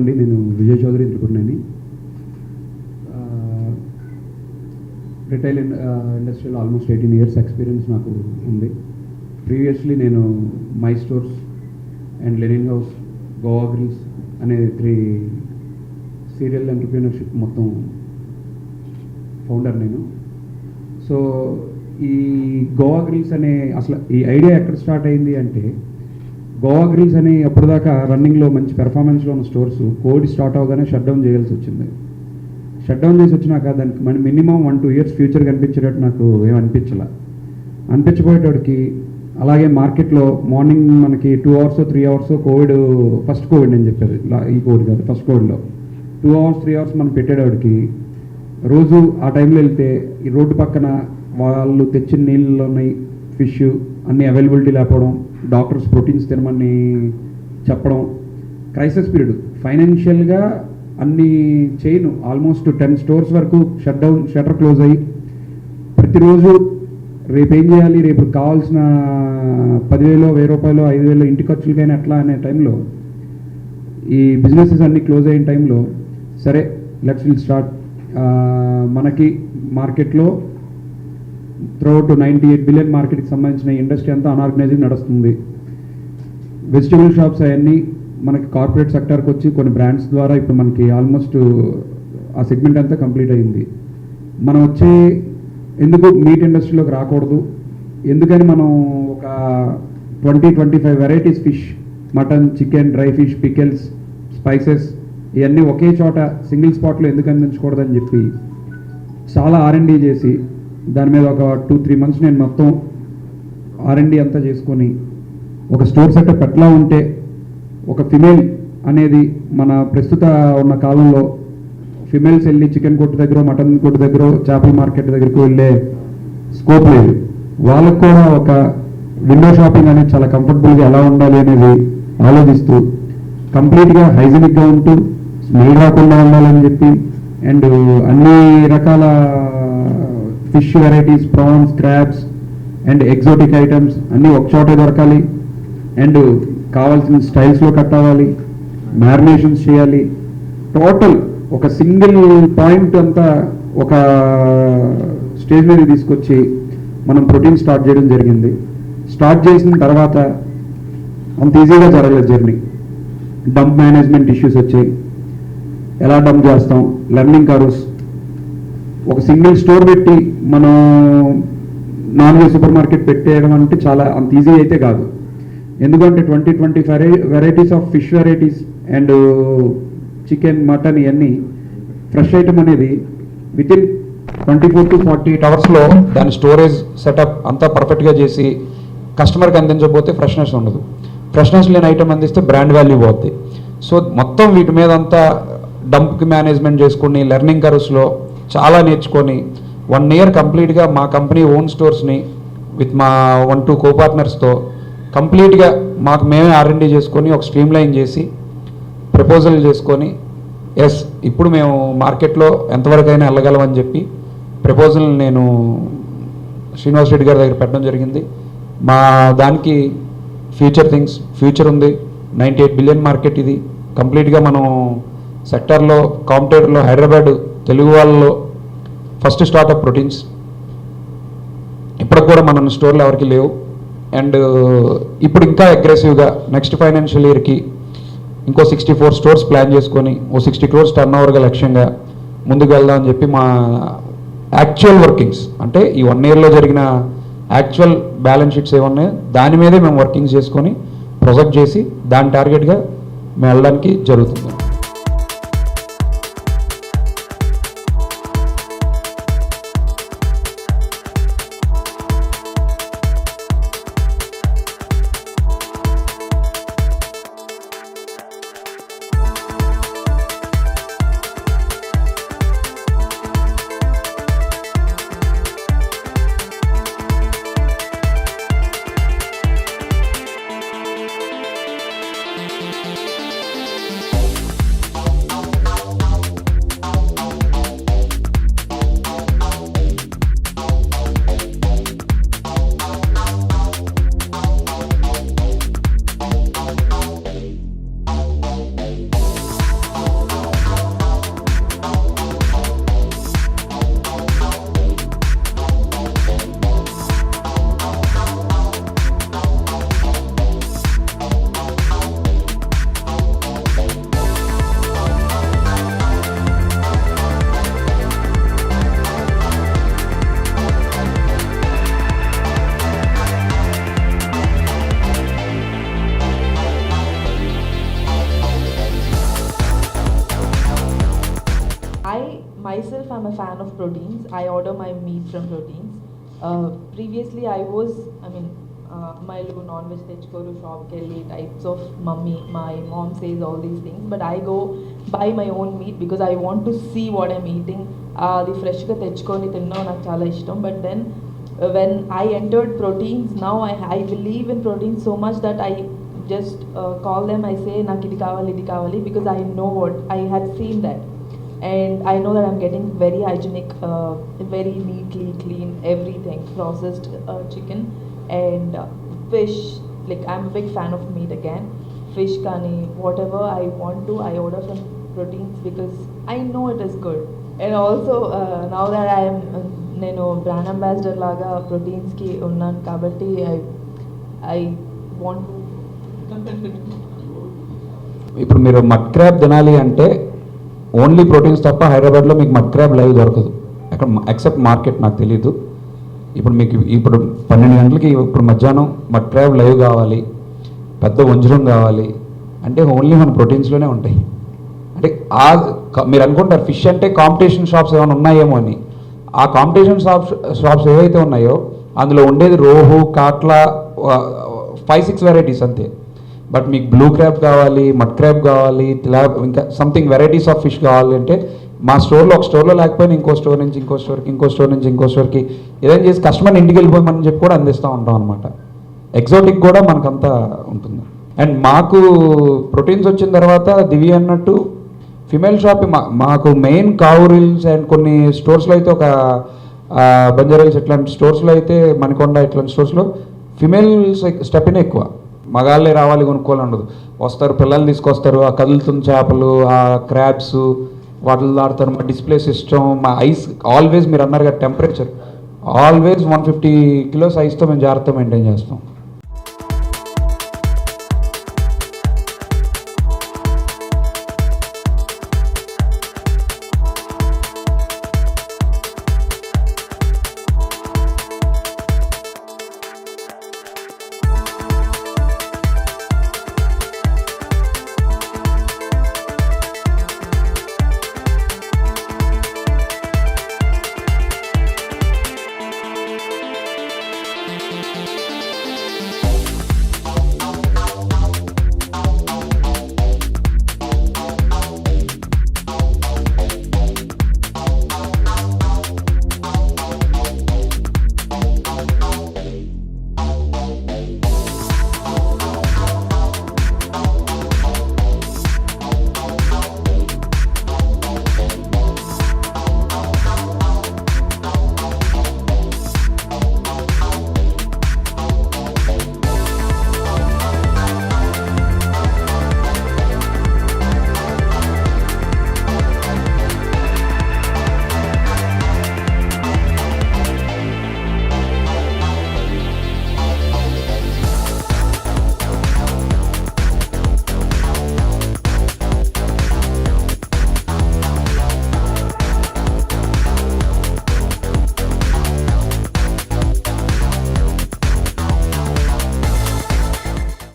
అండి, నేను విజయ్ చౌదరి త్రిపురనేని. రిటైల్ ఇండస్ట్రీలో ఆల్మోస్ట్ 18 years ఎక్స్పీరియన్స్ నాకు ఉంది. ప్రీవియస్లీ నేను my stores and Linen House, Goa Grills అనే 3 సీరియల్ ఎంటర్ప్రీనర్షిప్ మొత్తం ఫౌండర్ నేను. సో ఈ గోవా గ్రిల్స్ అనే అసలు ఈ ఐడియా ఎక్కడ స్టార్ట్ అయింది అంటే, గోవా గ్రిల్స్ అని అప్పటిదాకా రన్నింగ్లో మంచి పెర్ఫార్మెన్స్లో ఉన్న స్టోర్స్ కోవిడ్ స్టార్ట్ అవగానే షట్ డౌన్ చేయాల్సి వచ్చింది. షట్ డౌన్ చేసి వచ్చినాక దానికి మన మినిమం 1-2 years ఫ్యూచర్ కనిపించేటట్టు నాకు అనిపించబోయేటోడికి. అలాగే మార్కెట్లో మార్నింగ్ మనకి 2 hours 3 hours Covid, first Covid నేను చెప్పేది, ఈ కోవిడ్ కాదు, ఫస్ట్ కోవిడ్లో 2 hours 3 hours మనం పెట్టేటోడికి రోజు ఆ టైంలో వెళ్తే ఈ రోడ్డు పక్కన వాళ్ళు తెచ్చిన నీళ్ళలోని ఫిష్ అన్నీ అవైలబిలిటీ లేకపోవడం, డాక్టర్స్ ప్రోటీన్స్ తినమని చెప్పడం, క్రైసిస్ పీరియడ్ ఫైనాన్షియల్గా అన్ని చైన్ ఆల్మోస్ట్ 10 stores వరకు షట్టర్ క్లోజ్ అయ్యి ప్రతిరోజు రేపు ఏం చేయాలి, రేపు కావాల్సిన 10,000 1,000 5,000 ఇంటి ఖర్చులకైనా ఎట్లా అనే టైంలో ఈ బిజినెసెస్ అన్నీ క్లోజ్ అయిన టైంలో సరే లెట్స్ విల్ స్టార్ట్. మనకి మార్కెట్లో త్రూఅవుట్ 98 billion మార్కెట్కి సంబంధించిన ఇండస్ట్రీ అంతా అనార్గనైజింగ్ నడుస్తుంది. వెజిటబుల్ షాప్స్ అవన్నీ మనకి కార్పొరేట్ సెక్టర్కి వచ్చి కొన్ని బ్రాండ్స్ ద్వారా ఇప్పుడు మనకి ఆల్మోస్ట్ ఆ సెగ్మెంట్ అంతా కంప్లీట్ అయింది. మనం వచ్చే ఎందుకు మీట్ ఇండస్ట్రీలోకి రాకూడదు, ఎందుకని మనం ఒక 20-25 varieties fish, mutton, chicken, dry fish, pickles, spices ఇవన్నీ ఒకే చోట సింగిల్ స్పాట్లో ఎందుకు అందించకూడదని చెప్పి చాలా R&D చేసి దాని మీద ఒక 2-3 months నేను మొత్తం R&D అంతా చేసుకొని ఒక స్టోర్ సెటప్ ఎట్లా ఉంటే ఒక ఫిమేల్ అనేది మన ప్రస్తుత ఉన్న కాలంలో ఫిమేల్స్ వెళ్ళి చికెన్ కొట్టు దగ్గర, మటన్ కొట్టు దగ్గర, చేపల మార్కెట్ దగ్గరకు వెళ్ళే స్కోప్ లేదు. వాళ్ళకు కూడా ఒక విండో షాపింగ్ అనేది చాలా కంఫర్టబుల్గా ఎలా ఉండాలి అనేది ఆలోచిస్తూ కంప్లీట్గా హైజీనిక్గా ఉంటూ స్మెల్ రాకుండా ఉండాలని చెప్పి అండ్ అన్ని రకాల fish varieties, prawns, crabs and exotic items అన్నీ ఒకచోటే దొరకాలి అండ్ కావాల్సిన స్టైల్స్లో కట్ అవ్వాలి, మ్యారినేషన్స్ చేయాలి. టోటల్ ఒక సింగిల్ పాయింట్ అంతా ఒక స్టేజ్ మీద తీసుకొచ్చి మనం ప్రోటీన్ స్టార్ట్ చేయడం జరిగింది. స్టార్ట్ చేసిన తర్వాత అంత ఈజీగా జరగలేదు జర్నీ. డంప్ మేనేజ్మెంట్ ఇష్యూస్ వచ్చాయి, ఎలా డంప్ చేస్తాం, లెర్నింగ్ కర్వ్స్. ఒక సింగిల్ స్టోర్ పెట్టి మనం నాన్-వెజ్ సూపర్ మార్కెట్ పెట్టేయడం అంటే చాలా అంత ఈజీ అయితే కాదు. ఎందుకంటే 20-25 varieties of fish varieties and chicken, mutton ఇవన్నీ ఫ్రెష్ ఐటమ్ అనేది వితిన్ 24 to 48 hours దాని స్టోరేజ్ సెటప్ అంతా పర్ఫెక్ట్గా చేసి కస్టమర్కి అందించకపోతే ఫ్రెష్నెస్ ఉండదు. ఫ్రెష్నెస్ లేని ఐటమ్ అందిస్తే బ్రాండ్ వాల్యూ పోద్ది. సో మొత్తం వీటి మీద అంతా డంప్కి మేనేజ్మెంట్ చేసుకుని లెర్నింగ్ కర్వ్స్లో చాలా నేర్చుకొని 1 year కంప్లీట్గా మా కంపెనీ ఓన్ స్టోర్స్ని విత్ మా 1-2 co-partnersతో కంప్లీట్గా మాకు మేమే R&D చేసుకొని ఒక స్ట్రీమ్లైన్ చేసి ప్రపోజల్ చేసుకొని ఎస్ ఇప్పుడు మేము మార్కెట్లో ఎంతవరకైనా వెళ్ళగలమని చెప్పి ప్రపోజల్ నేను శ్రీనివాస్ రెడ్డి గారి దగ్గర పెట్టడం జరిగింది. మా దానికి ఫ్యూచర్ ఉంది. 98 billion మార్కెట్ ఇది. కంప్లీట్గా మనం సెక్టర్లో కాంపిటేటర్లో హైదరాబాద్ తెలుగు వాళ్ళలో ఫస్ట్ స్టార్ట్అప్ ప్రోటీన్స్. ఇప్పటికి కూడా మన స్టోర్లో ఎవరికి లేవు. అండ్ ఇప్పుడు ఇంకా అగ్రెసివ్గా నెక్స్ట్ ఫైనాన్షియల్ ఇయర్కి ఇంకో 64 stores ప్లాన్ చేసుకొని 60 crores టర్నోవర్గా లక్ష్యంగా ముందుకు వెళ్దాం అని చెప్పి మా యాక్చువల్ వర్కింగ్స్ అంటే ఈ 1 yearలో జరిగిన యాక్చువల్ బ్యాలెన్స్ షీట్స్ ఏమన్నాయో దాని మీదే మేము వర్కింగ్స్ చేసుకొని ప్రొజెక్ట్ చేసి దాని టార్గెట్గా మేము వెళ్ళడానికి జరుగుతుంది. myself, I'm a fan of proteins. I order my meat from proteins. Previously, Mailu non-veg techkoru shop kelli types of mummy. My mom says all these things, but I go buy my own meat because I want to see what I'm eating. The fresh ga techkoni tinna నాకు చాలా ఇష్టం. But then when I entered proteins, now I believe in proteins so much that I just call them. I say నాకు ఇది కావాలి because I know what I had seen that. And I know that I'm getting very hygienic, very neatly clean, everything, processed chicken and fish. Like, I'm a big fan of meat again. Fish kani, whatever I want to, I order from proteins because I know it is good. And also now that I am నేను brand ambassador లాగా ప్రోటీన్స్కి ఉన్నాను కాబట్టి I want. ఇప్పుడు మీరు mud crab తినాలి అంటే only proteins తప్ప హైదరాబాద్లో మీకు మడ్ క్రాబ్ లైవ్ దొరకదు అక్కడ, ఎక్సెప్ట్ మార్కెట్ నాకు తెలీదు. ఇప్పుడు మీకు ఇప్పుడు 12 గంటలకి ఇప్పుడు మధ్యాహ్నం మడ్ క్రాబ్ లైవ్ కావాలి, పెద్ద వంజరం కావాలి అంటే ఓన్లీ మన ప్రోటీన్స్లోనే ఉంటాయి. అంటే మీరు అనుకుంటారు ఫిష్ అంటే కాంపిటీషన్ షాప్స్ ఏమైనా ఉన్నాయేమో అని. ఆ కాంపిటీషన్ షాప్స్ ఏవైతే ఉన్నాయో అందులో ఉండేది రోహు, కాట్లా, 5-6 వెరైటీస్ అంతే. బట్ మీకు బ్లూ క్రాబ్ కావాలి, మడ్ క్రాబ్ కావాలి, ఇంకా సంథింగ్ వెరైటీస్ ఆఫ్ ఫిష్ కావాలి అంటే మా స్టోర్లో, ఒక స్టోర్లో లేకపోయినా ఇంకో స్టోర్ నుంచి ఇంకో స్టోర్కి, ఇంకో స్టోర్ నుంచి ఇంకో స్టోర్కి ఏదైనా చేసి కస్టమర్ని ఇంటికి వెళ్ళిపోమని చెప్పి కూడా అందిస్తూ ఉంటాం అనమాట. ఎగ్జాటిక్ కూడా మనకంతా ఉంటుంది. అండ్ మాకు ప్రోటీన్స్ వచ్చిన తర్వాత దివ్య అన్నట్టు ఫిమేల్ షాప్ మాకు మెయిన్ కావురిల్స్ అండ్ కొన్ని స్టోర్స్లో అయితే ఒక బంజారాల్స్ ఇట్లాంటి స్టోర్స్లో అయితే మణికొండ ఇట్లాంటి స్టోర్స్లో ఫిమేల్స్ స్టెప్నే ఎక్కువ. మగాళ్ళే రావాలి కొనుక్కోవాలి ఉండదు. వస్తారు, పిల్లల్ని తీసుకొస్తారు, ఆ కదులుతున్న చేపలు, ఆ క్రాబ్స్ వాటిల్లో ఆడతారు. మా డిస్ప్లే సిస్టమ్, మా ఐస్ ఆల్వేస్ మీరు అన్నారు కదా టెంపరేచర్ ఆల్వేస్ 150 kilos ఐస్తో మేము జాగ్రత్త మెయింటైన్ చేస్తాం.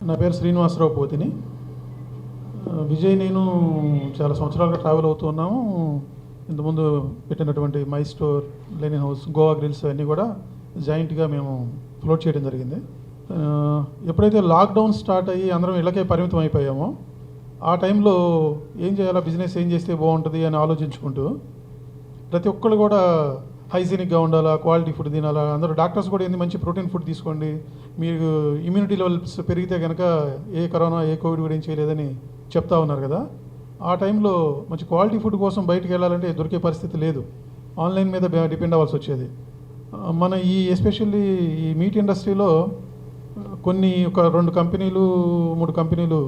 నా పేరు శ్రీనివాసరావు పోతిని. విజయ్ నేను చాలా సంవత్సరాలుగా ట్రావెల్ అవుతున్నాము. ఇంతకుముందు పెట్టినటువంటి my store, Linen House, Goa Grills అన్నీ కూడా జాయింట్గా మేము ఫ్లోట్ చేయడం జరిగింది. ఎప్పుడైతే లాక్డౌన్ స్టార్ట్ అయ్యి అందరం ఇళ్ళకే పరిమితం అయిపోయామో ఆ టైంలో ఏం చేయాలా, బిజినెస్ ఏం చేస్తే బాగుంటుంది అని ఆలోచించుకుంటూ ప్రతి ఒక్కళ్ళు కూడా హైజీనిక్గా ఉండాలా, క్వాలిటీ ఫుడ్ తినాలా, అందరూ డాక్టర్స్ కూడా ఏంది మంచి ప్రోటీన్ ఫుడ్ తీసుకోండి, మీరు ఇమ్యూనిటీ లెవెల్స్ పెరిగితే కనుక ఏ కరోనా ఏ కోవిడ్ కూడా ఏం చేయలేదని చెప్తా ఉన్నారు కదా. ఆ టైంలో మంచి క్వాలిటీ ఫుడ్ కోసం బయటికి వెళ్ళాలంటే దొరికే పరిస్థితి లేదు, ఆన్లైన్ మీద డిపెండ్ అవ్వాల్సి వచ్చేది. మన ఎస్పెషల్లీ ఈ మీట్ ఇండస్ట్రీలో ఒక 2 కంపెనీలు 3 కంపెనీలు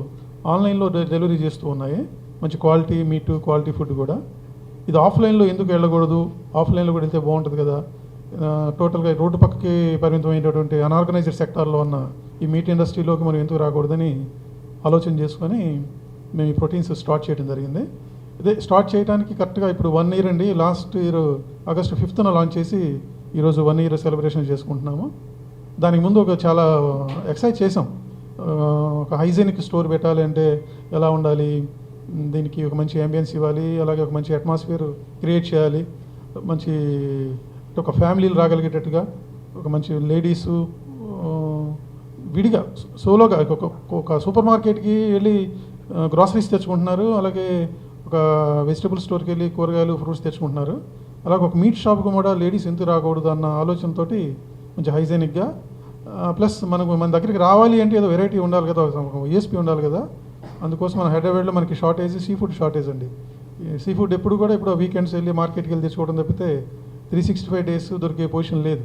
ఆన్లైన్లో డెలివరీ చేస్తూ ఉన్నాయి మంచి క్వాలిటీ మీట్, క్వాలిటీ ఫుడ్ కూడా. ఇది ఆఫ్లైన్లో ఎందుకు వెళ్ళకూడదు, ఆఫ్లైన్లో కూడా వెళ్తే బాగుంటుంది కదా, టోటల్గా రోడ్డు పక్కకి పరిమితమైనటువంటి అన్ఆర్గనైజ్డ్ సెక్టార్లో ఉన్న ఈ మీట్ ఇండస్ట్రీలోకి మనం ఎందుకు రాకూడదని ఆలోచన చేసుకొని మేము ఈ ప్రోటీన్స్ స్టార్ట్ చేయడం జరిగింది. ఇదే స్టార్ట్ చేయడానికి కరెక్ట్గా ఇప్పుడు 1 year అండి. Last year August 5th launch చేసి ఈరోజు 1 year సెలబ్రేషన్ చేసుకుంటున్నాము. దానికి ముందు చాలా ఎక్సర్సైజ్ చేసాం. ఒక హైజీనిక్ స్టోర్ పెట్టాలి అంటే ఎలా ఉండాలి, దీనికి ఒక మంచి అంబియన్స్ ఇవ్వాలి, అలాగే ఒక మంచి అట్మాస్ఫియర్ క్రియేట్ చేయాలి, మంచి ఒక ఫ్యామిలీలు రాగలిగేటట్టుగా ఒక మంచి లేడీసు విడిగా సోలోగా ఒక సూపర్ మార్కెట్కి వెళ్ళి గ్రాసరీస్ తెచ్చుకుంటున్నారు, అలాగే ఒక వెజిటబుల్ స్టోర్కి వెళ్ళి కూరగాయలు ఫ్రూట్స్ తెచ్చుకుంటున్నారు. అలాగే ఒక మీట్ షాప్కి కూడా లేడీస్ ఎందుకు రాకూడదు అన్న ఆలోచనతో కొంచెం హైజెనిక్గా ప్లస్ మన దగ్గరికి రావాలి అంటే ఏదో వెరైటీ ఉండాలి కదా, యూఎస్పీ ఉండాలి కదా. అందుకోసం మన హైదరాబాద్లో మనకి షార్టేజ్ సీ ఫుడ్ షార్టేజ్ అండి. సీ ఫుడ్ ఎప్పుడు కూడా ఇప్పుడు వీకెండ్స్ వెళ్ళి మార్కెట్కి వెళ్ళి తెచ్చుకోవడం తప్పితే 365 days దొరికే పొజిషన్ లేదు.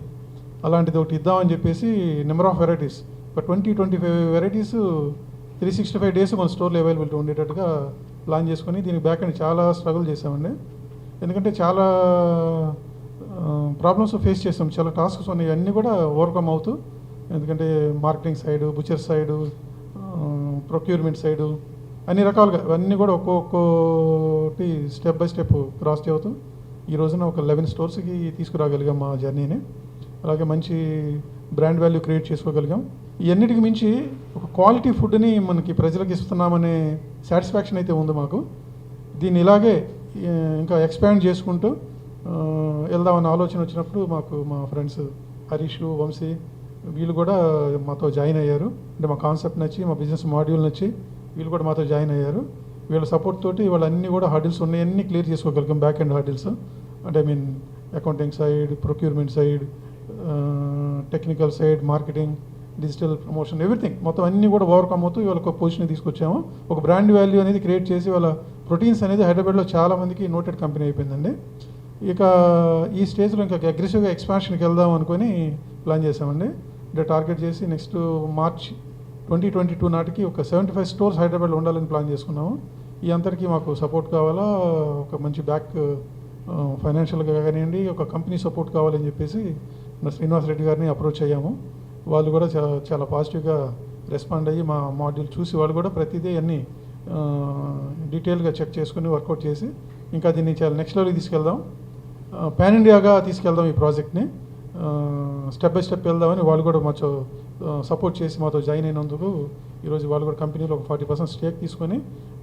అలాంటిది ఒకటి ఇద్దామని చెప్పేసి నెంబర్ ఆఫ్ వెరైటీస్ ఒక 20-25 వెరైటీస్ 365 days మన స్టోర్లో అవైలబిలిటీ ఉండేటట్టుగా ప్లాన్ చేసుకొని దీనికి బ్యాక్ అండ్ చాలా స్ట్రగుల్ చేసామండి. ఎందుకంటే చాలా ప్రాబ్లమ్స్ ఫేస్ చేస్తాం, చాలా టాస్క్స్ ఉన్నాయి, అన్నీ కూడా ఓవర్కమ్ అవుతూ. ఎందుకంటే marketing side, butcher side, procurement side, అన్ని రకాలుగా అన్నీ కూడా ఒక్కొక్కటి స్టెప్ బై స్టెప్ క్రాస్ అవుతూ ఈ రోజున ఒక 11 స్టోర్స్కి తీసుకురాగలిగాం మా జర్నీని. అలాగే మంచి బ్రాండ్ వాల్యూ క్రియేట్ చేసుకోగలిగాం. ఇవన్నిటికి మించి ఒక క్వాలిటీ ఫుడ్ని మనకి ప్రజలకు ఇస్తున్నామనే సాటిస్ఫాక్షన్ అయితే ఉంది మాకు. దీన్ని ఇలాగే ఇంకా ఎక్స్పాండ్ చేసుకుంటూ వెళ్దామన్న ఆలోచన వచ్చినప్పుడు మాకు మా ఫ్రెండ్స్ హరీష్, వంశీ వీళ్ళు కూడా మాతో జాయిన్ అయ్యారు. అంటే మా కాన్సెప్ట్ నచ్చి, మా బిజినెస్ మాడ్యూల్ నచ్చి వీళ్ళు కూడా మాతో జాయిన్ అయ్యారు. వీళ్ళ సపోర్ట్ తోటి వాళ్ళన్నీ కూడా హర్డిల్స్ ఉన్నాయన్నీ క్లియర్ చేసుకోగలిగాం. బ్యాక్ అండ్ హర్డిల్స్ అంటే I mean accounting side, procurement side, technical side, marketing, digital promotion, everything మొత్తం అన్నీ కూడా ఓవర్కమ్ అవుతూ ఇవాళ ఒక పొజిషన్ తీసుకొచ్చాము. ఒక బ్రాండ్ వాల్యూ అనేది క్రియేట్ చేసి వాళ్ళ ప్రోటీన్స్ అనేది హైదరాబాద్లో చాలామందికి నోటెడ్ కంపెనీ అయిపోయిందండి. ఇక ఈ స్టేజ్లో ఇంకా అగ్రెసివ్గా ఎక్స్పాన్షన్కి వెళ్దాం అనుకొని ప్లాన్ చేసామండి. అంటే టార్గెట్ చేసి నెక్స్ట్ March 2022 నాటికి ఒక 75 స్టోర్స్ హైదరాబాద్లో ఉండాలని ప్లాన్ చేసుకున్నాము. ఈ అంతటికీ మాకు సపోర్ట్ కావాలా, ఒక మంచి బ్యాక్ ఫైనాన్షియల్గా కానివ్వండి, ఒక కంపెనీ సపోర్ట్ కావాలని చెప్పేసి మన శ్రీనివాస్ రెడ్డి గారిని అప్రోచ్ అయ్యాము. వాళ్ళు కూడా చాలా పాజిటివ్గా రెస్పాండ్ అయ్యి మా మాడ్యూల్ చూసి వాళ్ళు కూడా ప్రతిదీ అన్నీ డీటెయిల్గా చెక్ చేసుకుని వర్కౌట్ చేసి ఇంకా దీన్ని చాలా నెక్స్ట్ లెవెల్కి తీసుకెళ్దాం, పాన్ ఇండియాగా తీసుకెళ్దాం ఈ ప్రాజెక్ట్ని. స్టెప్ బై స్టెప్ వెళ్దామని వాళ్ళు కూడా మాతో సపోర్ట్ చేసి మాతో జాయిన్ అయినందుకు ఈరోజు వాళ్ళు కూడా కంపెనీలో ఒక 40% స్టేక్ తీసుకొని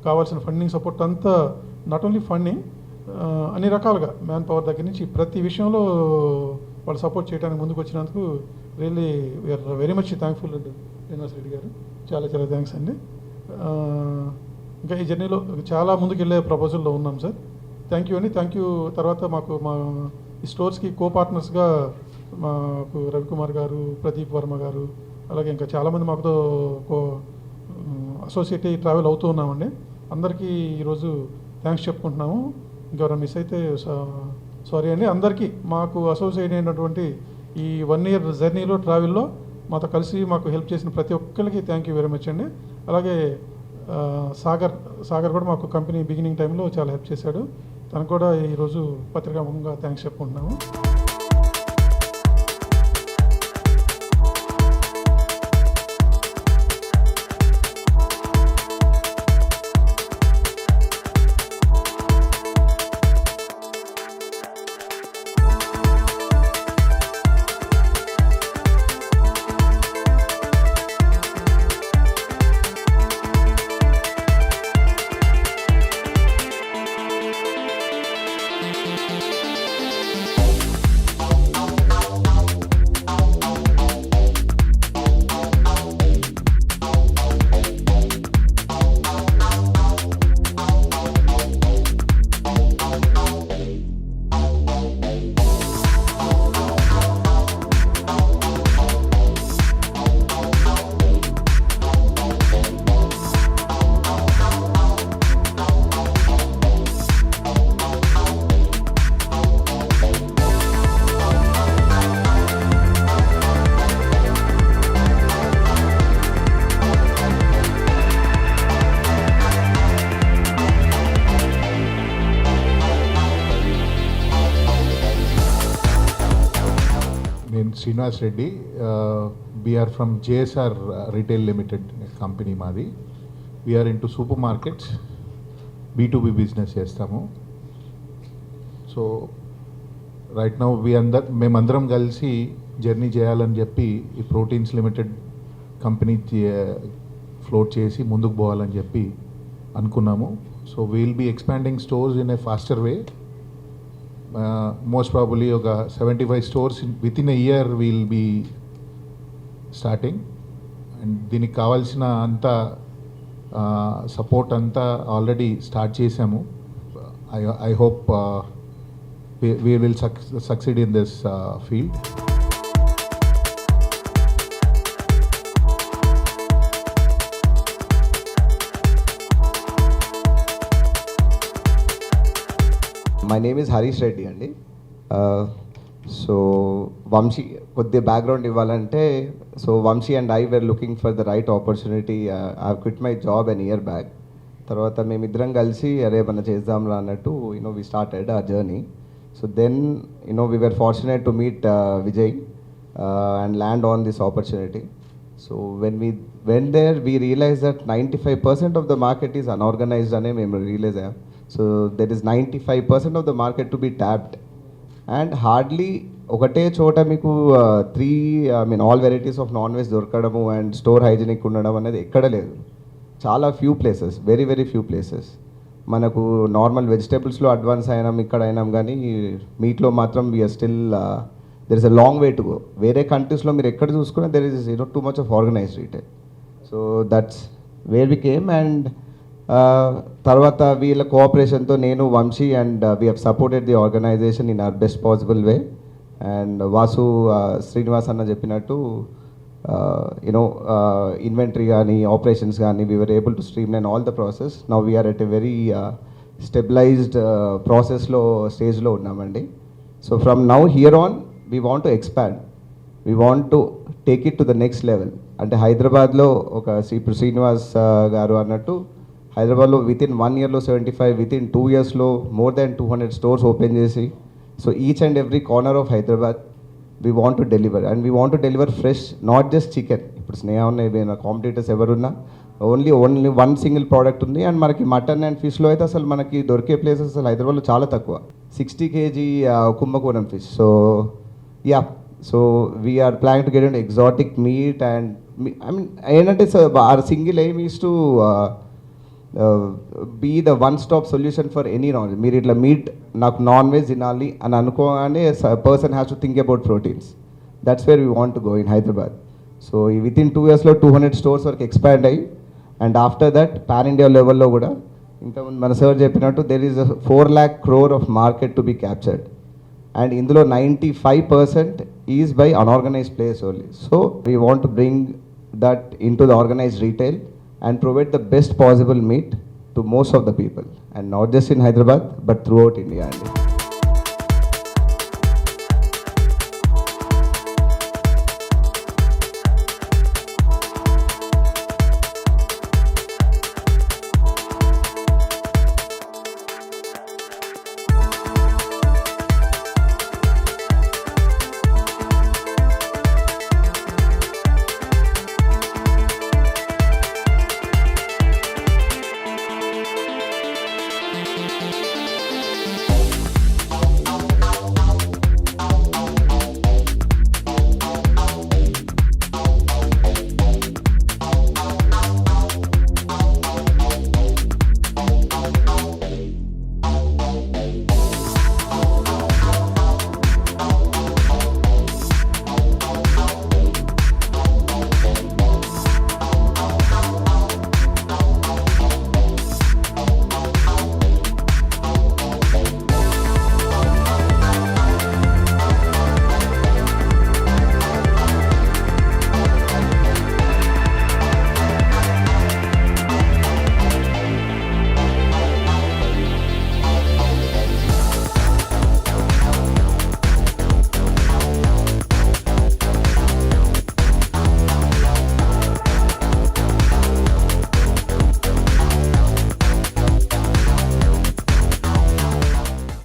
కావాల్సిన ఫండింగ్ సపోర్ట్ అంతా, నాట్ ఓన్లీ ఫండింగ్, అన్ని రకాలుగా మ్యాన్ పవర్ దగ్గర నుంచి ప్రతి విషయంలో వాళ్ళు సపోర్ట్ చేయడానికి ముందుకు వచ్చినందుకు really we are very much thankful అండి శ్రీనివాస్ రెడ్డి గారు. చాలా చాలా థ్యాంక్స్ అండి. ఇంకా ఈ జర్నీలో చాలా ముందుకు వెళ్ళే ప్రపోజల్లో ఉన్నాం సార్. థ్యాంక్ యూ అండి. Thank you. తర్వాత మాకు మా ఈ స్టోర్స్కి పార్ట్నర్స్గా మాకు రవికుమార్ గారు, ప్రదీప్ వర్మ గారు, అలాగే ఇంకా చాలామంది మాకుతో అసోసియేట్ ట్రావెల్ అవుతూ ఉన్నామండి. అందరికీ ఈరోజు థ్యాంక్స్ చెప్పుకుంటున్నాము. ఇంకెవరైనా మిస్ అయితే సారీ అండి. అందరికీ మాకు అసోసియేట్ అయినటువంటి ఈ 1 year జర్నీలో ట్రావెల్లో మాతో కలిసి మాకు హెల్ప్ చేసిన ప్రతి ఒక్కరికి థ్యాంక్ యూ వెరీ మచ్ అండి. అలాగే సాగర్ కూడా మాకు కంపెనీ బిగినింగ్ టైంలో చాలా హెల్ప్ చేశాడు. తనకు కూడా ఈరోజు పత్రికాముఖంగా thanks చెప్పుకుంటున్నాము. Srinivas Reddy, we are from JSR Retail Limited company మాది. We are into supermarkets, B2B business చేస్తాము. సో రైట్ నౌ మేమందరం కలిసి జర్నీ చేయాలని చెప్పి ఈ ప్రోటీన్స్ లిమిటెడ్ కంపెనీ ఫ్లోట్ చేసి ముందుకు పోవాలని చెప్పి అనుకున్నాము. So we'll be expanding stores in a faster way. Most probably ఒక 75 stores within a year we'll be starting. And దీనికి కావాల్సిన అంత సపోర్ట్ అంతా ఆల్రెడీ స్టార్ట్ చేసాము. I hope we will succeed in this field. My name is Harish Reddy అండి. సో వంశీ కొద్దిగా background ఇవ్వాలంటే, so Vamshi and I were looking for the right opportunity. I quit my job an year back. తర్వాత మేమిద్దరం కలిసి అరే మన చేద్దాంలా అన్నట్టు వి స్టార్టెడ్ ఆ journey. So then, we were fortunate to meet Vijay and land on this opportunity. So when we went there, we realized that 95% of the market is unorganized and we realized that. So there is 95% of the market to be tapped. And hardly ఒకటే చోట మీకు all varieties of non-veg దొరకడము and store hygienic ఉండడం అనేది ఎక్కడ లేదు. చాలా few places, very very few places. మనకు normal వెజిటేబుల్స్లో అడ్వాన్స్ అయినాం ఇక్కడ అయినాం, కానీ మీట్లో మాత్రం we are still there is a long way to go. వేరే కంట్రీస్లో మీరు ఎక్కడ చూసుకున్నా there is too much of organised retail. So that's where we came. And తర్వాత వీళ్ళ కోఆపరేషన్తో నేను Vamshi and we have supported the organisation in our best possible way. And Vasu Srinivas అన్న చెప్పినట్టు inventory కానీ operations కానీ we were able to streamline all the process. Now we are at a very stabilized processలో స్టేజ్లో ఉన్నామండి. So from now here on we want to expand, we want to take it to the next level. అంటే హైదరాబాద్లో ఇప్పుడు శ్రీనివాస్ గారు అన్నట్టు హైదరాబాద్లో within 1 yearలో 75, within 2 yearsలో మోర్ దాన్ 200 స్టోర్స్ ఓపెన్ చేసి, so each and every corner of Hyderabad we want to deliver, and we want to deliver fresh, not just chicken. ఇప్పుడు స్నేహ ఉన్న కాంపిటీటర్స్ ఎవరున్నా ఓన్లీ వన్ సింగిల్ ప్రోడక్ట్ ఉంది. అండ్ మనకి mutton and ఫిష్లో అయితే అసలు మనకి దొరికే ప్లేసెస్ అసలు హైదరాబాద్లో చాలా తక్కువ. 60 kg కుంభకోణం fish. So yeah, so we're planning to get in exotic meat. And I mean ఏంటంటే our single aim is to be the one stop solution for any non veg. మీరు ఇట్లా మీట్ నాకు non veg తినాలి అని అనుకోగానే person has to think about proteins. That's where we want to go in Hyderabad. So within 2 yearsలో 200 stores వరకు expand అయ్యి, and after that pan India లెవెల్లో కూడా ఇంతకుముందు మన సార్ చెప్పినట్టు there is 4 lakh crore of market to be captured. And ఇందులో 95% is by unorganised place only. So we want to bring that into the organised retail and provide the best possible meat to most of the people, and not just in Hyderabad but throughout India.